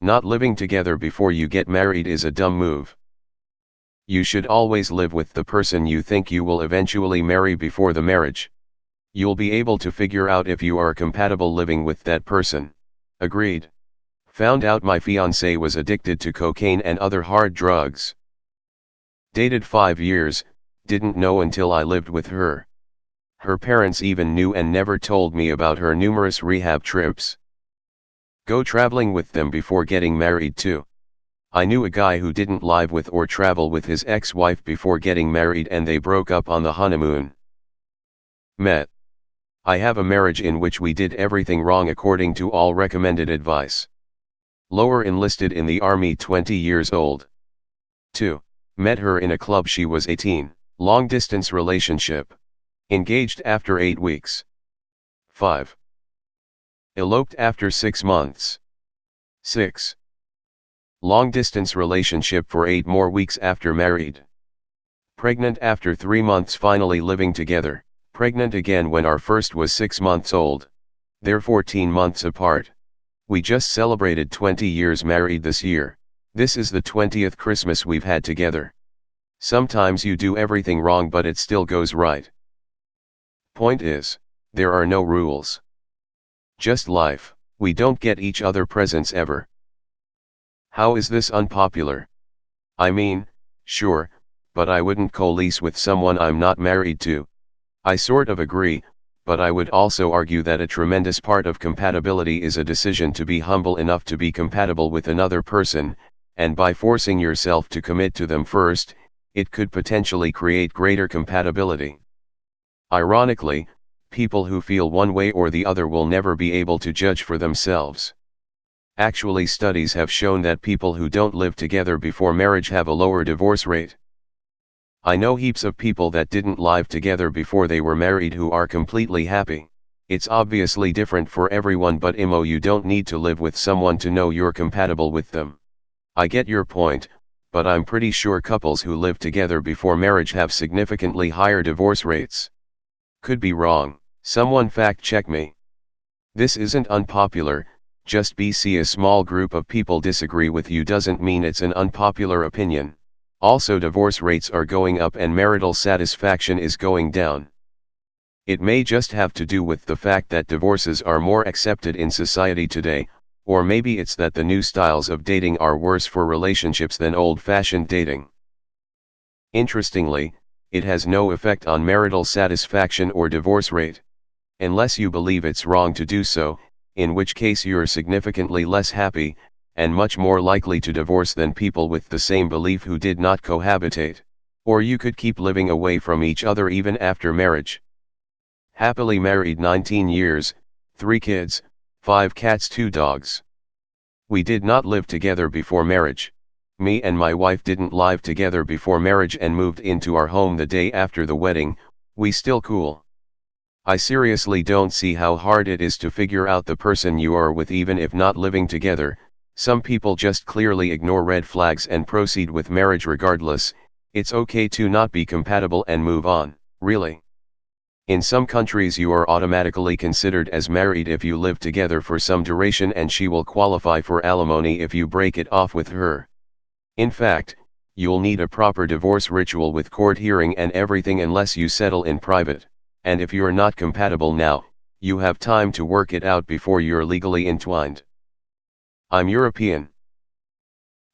Not living together before you get married is a dumb move. You should always live with the person you think you will eventually marry before the marriage. You'll be able to figure out if you are compatible living with that person. Agreed. Found out my fiancée was addicted to cocaine and other hard drugs. Dated 5 years, didn't know until I lived with her. Her parents even knew and never told me about her numerous rehab trips. Go traveling with them before getting married too. I knew a guy who didn't live with or travel with his ex-wife before getting married and they broke up on the honeymoon. Met. I have a marriage in which we did everything wrong according to all recommended advice. Lower enlisted in the army 20 years old. 2. Met her in a club she was 18, long distance relationship. Engaged after 8 weeks. 5. Eloped after 6 months. 6. Long distance relationship for 8 more weeks after married. Pregnant after 3 months finally living together, pregnant again when our first was 6 months old. They're 14 months apart. We just celebrated 20 years married this year. This is the 20th Christmas we've had together. Sometimes you do everything wrong but it still goes right. Point is, there are no rules. Just life, we don't get each other presents ever. How is this unpopular? I mean, sure, but I wouldn't co-lease with someone I'm not married to. I sort of agree, but I would also argue that a tremendous part of compatibility is a decision to be humble enough to be compatible with another person, and by forcing yourself to commit to them first, it could potentially create greater compatibility. Ironically, people who feel one way or the other will never be able to judge for themselves. Actually, studies have shown that people who don't live together before marriage have a lower divorce rate. I know heaps of people that didn't live together before they were married who are completely happy. It's obviously different for everyone, but you don't need to live with someone to know you're compatible with them. I get your point, but I'm pretty sure couples who live together before marriage have significantly higher divorce rates. Could be wrong, someone fact check me. This isn't unpopular, just BC a small group of people disagree with you doesn't mean it's an unpopular opinion. Also, divorce rates are going up and marital satisfaction is going down. It may just have to do with the fact that divorces are more accepted in society today, or maybe it's that the new styles of dating are worse for relationships than old-fashioned dating. Interestingly, it has no effect on marital satisfaction or divorce rate. Unless you believe it's wrong to do so, in which case you're significantly less happy, and much more likely to divorce than people with the same belief who did not cohabitate. Or you could keep living away from each other even after marriage. Happily married 19 years, 3 kids, 5 cats, 2 dogs. We did not live together before marriage. Me and my wife didn't live together before marriage and moved into our home the day after the wedding. We still cool. I seriously don't see how hard it is to figure out the person you are with even if not living together. Some people just clearly ignore red flags and proceed with marriage regardless. It's okay to not be compatible and move on, really. In some countries you are automatically considered as married if you live together for some duration, and she will qualify for alimony if you break it off with her. In fact, you'll need a proper divorce ritual with court hearing and everything unless you settle in private, and if you're not compatible now, you have time to work it out before you're legally entwined. I'm European.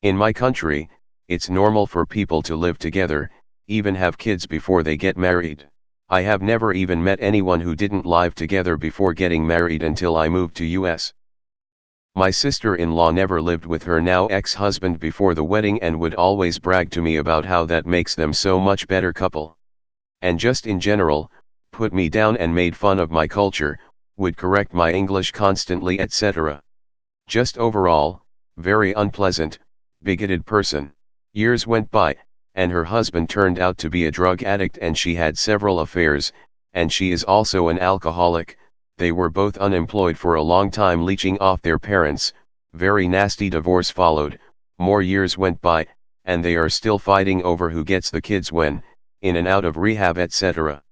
In my country, it's normal for people to live together, even have kids before they get married. I have never even met anyone who didn't live together before getting married until I moved to US. My sister-in-law never lived with her now ex-husband before the wedding and would always brag to me about how that makes them so much better couple. And just in general, put me down and made fun of my culture, would correct my English constantly, etc. Just overall, very unpleasant, bigoted person. Years went by, and her husband turned out to be a drug addict and she had several affairs, and she is also an alcoholic. They were both unemployed for a long time, leeching off their parents. Very nasty divorce followed. More years went by, and they are still fighting over who gets the kids when, in and out of rehab, etc.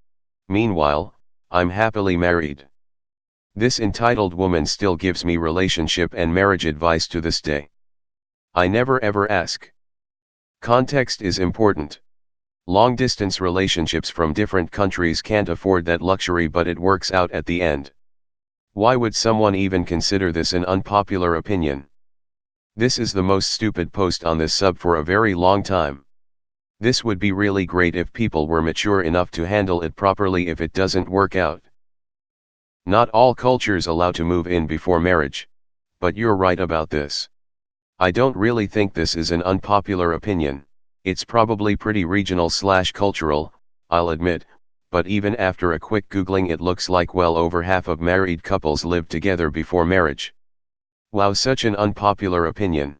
Meanwhile, I'm happily married. This entitled woman still gives me relationship and marriage advice to this day. I never ever ask. Context is important. Long-distance relationships from different countries can't afford that luxury, but it works out at the end. Why would someone even consider this an unpopular opinion? This is the most stupid post on this sub for a very long time. This would be really great if people were mature enough to handle it properly if it doesn't work out. Not all cultures allow to move in before marriage, but you're right about this. I don't really think this is an unpopular opinion. It's probably pretty regional/cultural, I'll admit, but even after a quick googling it looks like well over half of married couples live together before marriage. Wow, such an unpopular opinion.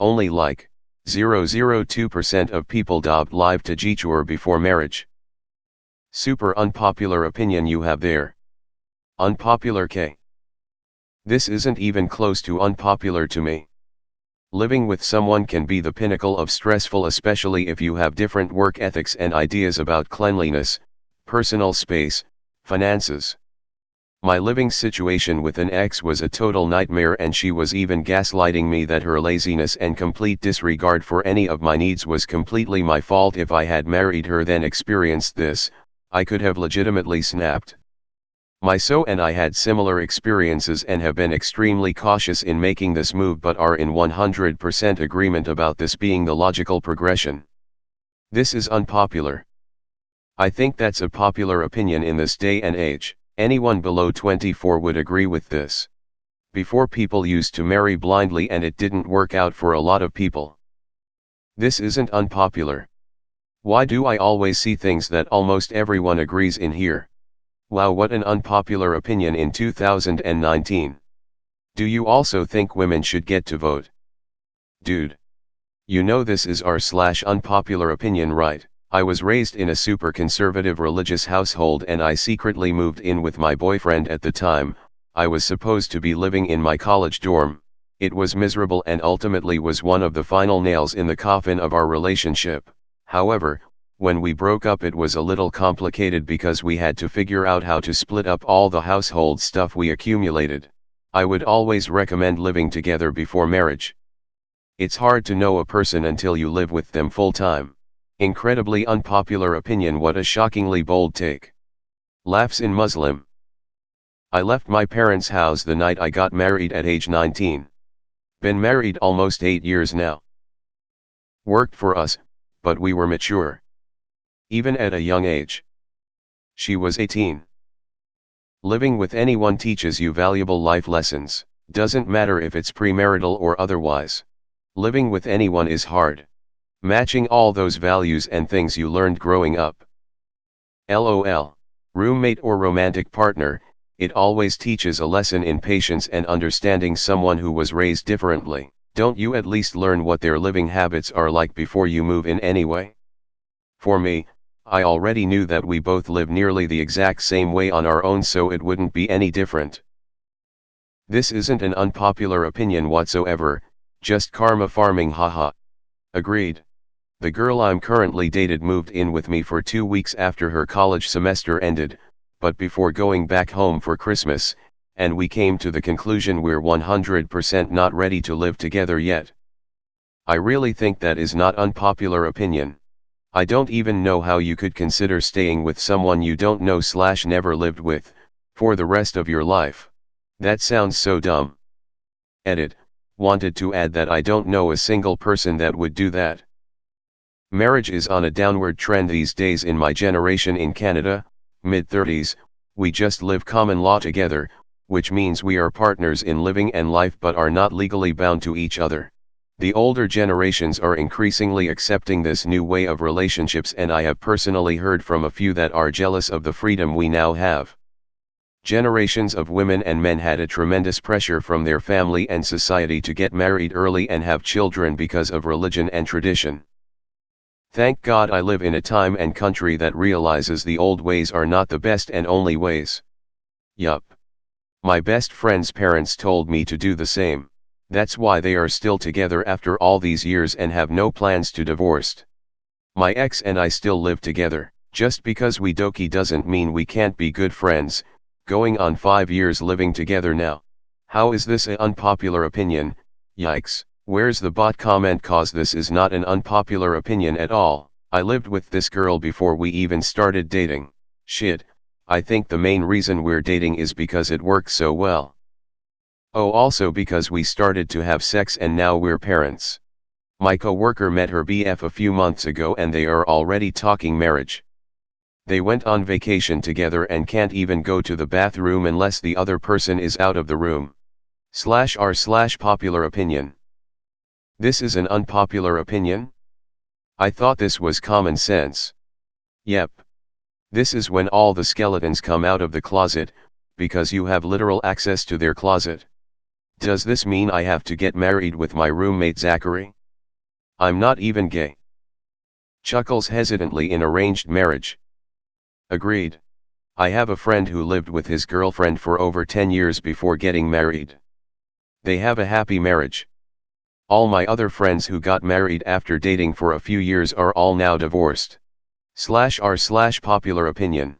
Only like 0.02% of people live together before marriage. Super unpopular opinion you have there. Unpopular K. This isn't even close to unpopular to me. Living with someone can be the pinnacle of stressful, especially if you have different work ethics and ideas about cleanliness, personal space, finances. My living situation with an ex was a total nightmare, and she was even gaslighting me that her laziness and complete disregard for any of my needs was completely my fault. If I had married her then experienced this, I could have legitimately snapped. My so and I had similar experiences and have been extremely cautious in making this move, but are in 100% agreement about this being the logical progression. This is unpopular. I think that's a popular opinion in this day and age. Anyone below 24 would agree with this. Before, people used to marry blindly and it didn't work out for a lot of people. This isn't unpopular. Why do I always see things that almost everyone agrees in here? Wow, what an unpopular opinion in 2019. Do you also think women should get to vote? Dude. You know this is r/unpopular opinion, right? I was raised in a super conservative religious household and I secretly moved in with my boyfriend at the time. I was supposed to be living in my college dorm. It was miserable and ultimately was one of the final nails in the coffin of our relationship. However, when we broke up it was a little complicated because we had to figure out how to split up all the household stuff we accumulated. I would always recommend living together before marriage. It's hard to know a person until you live with them full time. Incredibly unpopular opinion. What a shockingly bold take. Laughs in Muslim. I left my parents' house the night I got married at age 19. Been married almost 8 years now. Worked for us, but we were mature. Even at a young age. She was 18. Living with anyone teaches you valuable life lessons, doesn't matter if it's premarital or otherwise. Living with anyone is hard. Matching all those values and things you learned growing up. LOL. Roommate or romantic partner, it always teaches a lesson in patience and understanding someone who was raised differently. Don't you at least learn what their living habits are like before you move in anyway? For me, I already knew that we both live nearly the exact same way on our own, so it wouldn't be any different. This isn't an unpopular opinion whatsoever, just karma farming, haha. Agreed. The girl I'm currently dated moved in with me for 2 weeks after her college semester ended, but before going back home for Christmas, and we came to the conclusion we're 100% not ready to live together yet. I really think that is not unpopular opinion. I don't even know how you could consider staying with someone you don't know/never lived with, for the rest of your life. That sounds so dumb. Edit. Wanted to add that I don't know a single person that would do that. Marriage is on a downward trend these days in my generation in Canada, mid-30s, we just live common law together, which means we are partners in living and life but are not legally bound to each other. The older generations are increasingly accepting this new way of relationships, and I have personally heard from a few that are jealous of the freedom we now have. Generations of women and men had a tremendous pressure from their family and society to get married early and have children because of religion and tradition. Thank God I live in a time and country that realizes the old ways are not the best and only ways. Yup. My best friend's parents told me to do the same. That's why they are still together after all these years and have no plans to divorce. My ex and I still live together. Just because we doki doesn't mean we can't be good friends. Going on 5 years living together now. How is this an unpopular opinion? Yikes. Where's the bot comment? Cause this is not an unpopular opinion at all. I lived with this girl before we even started dating. Shit, I think the main reason we're dating is because it works so well. Oh, also because we started to have sex and now we're parents. My coworker met her BF a few months ago and they are already talking marriage. They went on vacation together and can't even go to the bathroom unless the other person is out of the room. /r/popular opinion. This is an unpopular opinion? I thought this was common sense. Yep. This is when all the skeletons come out of the closet, because you have literal access to their closet. Does this mean I have to get married with my roommate Zachary? I'm not even gay. Chuckles hesitantly in arranged marriage. Agreed. I have a friend who lived with his girlfriend for over 10 years before getting married. They have a happy marriage. All my other friends who got married after dating for a few years are all now divorced. /r/popular opinion.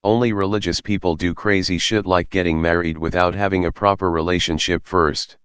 Only religious people do crazy shit like getting married without having a proper relationship first.